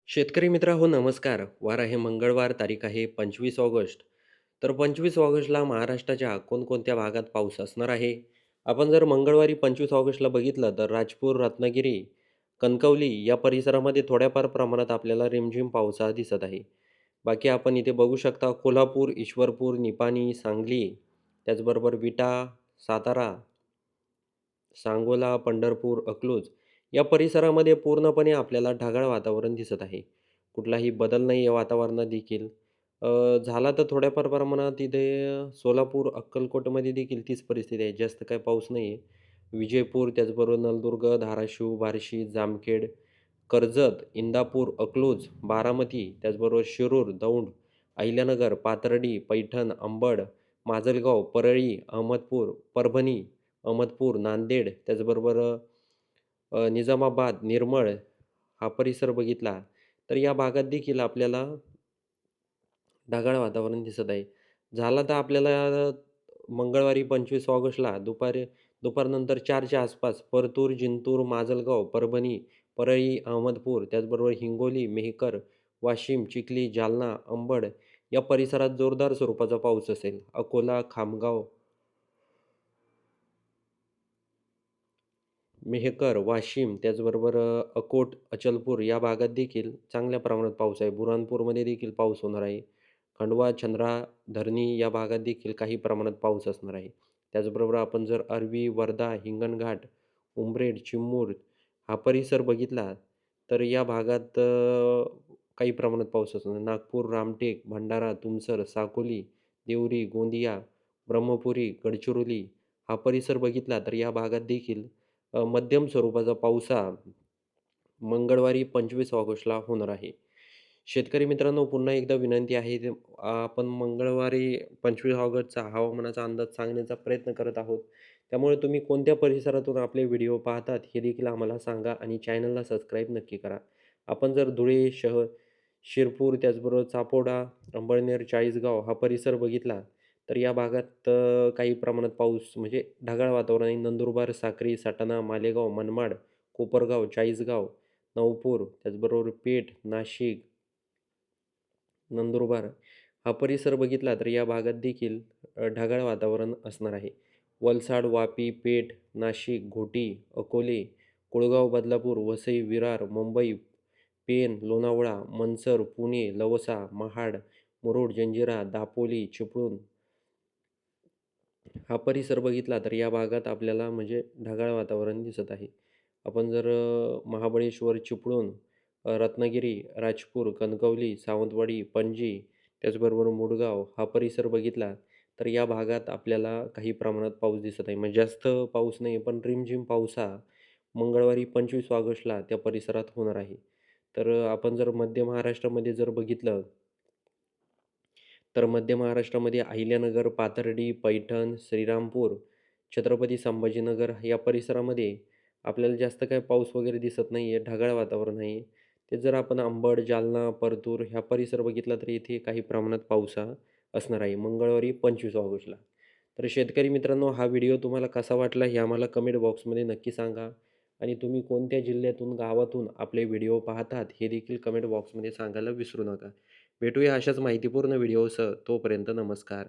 शेतकरी मित्र हो नमस्कार. वार आहे मंगळवार, तारीख आहे 25 ऑगस्ट. तर 25 ऑगस्टला महाराष्ट्राच्या कोणकोणत्या भागात पाऊस असणार आहे? आपण जर मंगळवारी 25 ऑगस्टला बघितलं तर राजपूर, रत्नागिरी, कणकवली या परिसरामध्ये थोड्याफार प्रमाणात आपल्याला रिमझिम पावसाळा दिसत आहे. बाकी आपण इथे बघू शकता कोल्हापूर, ईश्वरपूर, निपाणी, सांगली, त्याचबरोबर विटा, सातारा, सांगोला, पंढरपूर, अकलूज या परिसरामध्ये पूर्णपणे आपल्याला ढगाळ वातावरण दिसत आहे. कुठलाही बदल नाही आहे वातावरणात देखील. अ, झाला तर थोड्याफार प्रमाणात इथे सोलापूर, अक्कलकोटमध्ये देखील तीच परिस्थिती आहे. जास्त काही पाऊस नाही आहे. विजयपूर, त्याचबरोबर नळदुर्ग, धाराशिव, बार्शी, जामखेड, कर्जत, इंदापूर, अकलूज, बारामती, त्याचबरोबर शिरूर, दौंड, अहिल्यानगर, पाथर्डी, पैठण, अंबड, माजलगाव, परळी, अहमदपूर, परभणी, अहमदपूर, नांदेड, त्याचबरोबर निजामाबाद, निर्मळ हा परिसर बघितला, तर या भागात देखील आपल्याला ढगाळ वातावरण दिसत आहे. झाला तर आपल्याला मंगळवारी 25 ऑगस्टला दुपारनंतर 4च्या आसपास परतूर, जिंतूर, माजलगाव, परभणी, परळी, अहमदपूर, त्याचबरोबर हिंगोली, मेहकर, वाशिम, चिखली, जालना, अंबड या परिसरात जोरदार स्वरूपाचा पाऊस असेल. अकोला, खामगाव, मेहकर, वाशिम, त्याचबरोबर अकोट, अचलपूर या भागात देखील चांगल्या प्रमाणात पाऊस आहे. बुऱ्हाणपूरमध्ये देखील पाऊस होणार आहे. खंडवा, चंद्रा, धरणी या भागात देखील काही प्रमाणात पाऊस असणार आहे. त्याचबरोबर आपण जर अरवी, वर्धा, हिंगणघाट, उमरेड, चिमूर हा परिसर बघितला, तर या भागात काही प्रमाणात पाऊस असणार. नागपूर, रामटेक, भंडारा, तुमसर, साकोली, देवरी, गोंदिया, ब्रह्मपुरी, गडचिरोली हा परिसर बघितला, तर या भागात देखील मध्यम स्वरूपाचा पाऊस हा मंगळवारी 25 ऑगस्टला होणार आहे. शेतकरी मित्रांनो, पुन्हा एकदा विनंती आहे, आपण मंगळवारी 25 ऑगस्टचा हवामानाचा अंदाज सांगण्याचा प्रयत्न करत आहोत. त्यामुळे तुम्ही कोणत्या परिसरातून आपले व्हिडिओ पाहतात हे देखील आम्हाला सांगा आणि चॅनलला सबस्क्राईब नक्की करा. आपण जर धुळे शहर, शिरपूर, त्याचबरोबर चापोडा, अंबळनेर, चाळीसगाव हा परिसर बघितला, तर या भागात काही प्रमाणात पाऊस म्हणजे ढगाळ वातावरण आहे. नंदुरबार, साक्री, सटाणा, मालेगाव, मनमाड, कोपरगाव, चाळीसगाव, नऊपूर, त्याचबरोबर पेठ, नाशिक, नंदुरबार हा परिसर बघितला तर या भागात देखील ढगाळ वातावरण असणार आहे. वलसाड, वापी, पेठ, नाशिक, घोटी, अकोले, कुळगाव, बदलापूर, वसई, विरार, मुंबई, पेण, लोणावळा, मनसर, पुणे, लवसा, महाड, मुरुड, जंजिरा, दापोली, चिपळूण हा परिसर बघितला तर या भागात आपल्याला म्हणजे ढगाळ वातावरण दिसत आहे. आपण जर महाबळेश्वर, चिपळूण, रत्नागिरी, राजपूर, कणकवली, सावंतवाडी, पणजी, त्याचबरोबर मुडगाव हा परिसर बघितला, तर या भागात आपल्याला काही प्रमाणात पाऊस दिसत आहे. म्हणजे जास्त पाऊस नाही, पण रिमझिम पाऊस हा मंगळवारी 25 ऑगस्टला त्या परिसरात होणार आहे. तर आपण जर मध्य महाराष्ट्रामध्ये जर बघितलं, तर मध्य महाराष्ट्रामध्ये अहिल्यानगर, पाथर्डी, पैठण, श्रीरामपूर, छत्रपती संभाजीनगर या परिसरामध्ये आपल्याला जास्त काही पाऊस वगैरे दिसत नाही आहे, ढगाळ वातावरण आहे. ते जर आपण अंबड, जालना, परतूर ह्या परिसर बघितला तर इथे काही प्रमाणात पाऊस हा असणार आहे मंगळवारी 25 ऑगस्टला. तर शेतकरी मित्रांनो, हा व्हिडिओ तुम्हाला कसा वाटला हे आम्हाला कमेंट बॉक्समध्ये नक्की सांगा आणि तुम्ही कोणत्या जिल्ह्यातून, गावातून आपले व्हिडिओ पाहतात हे देखील कमेंट बॉक्समध्ये सांगायला विसरू नका. भेटूया अशाच माहितीपूर्ण व्हिडिओसह. तोपर्यंत नमस्कार.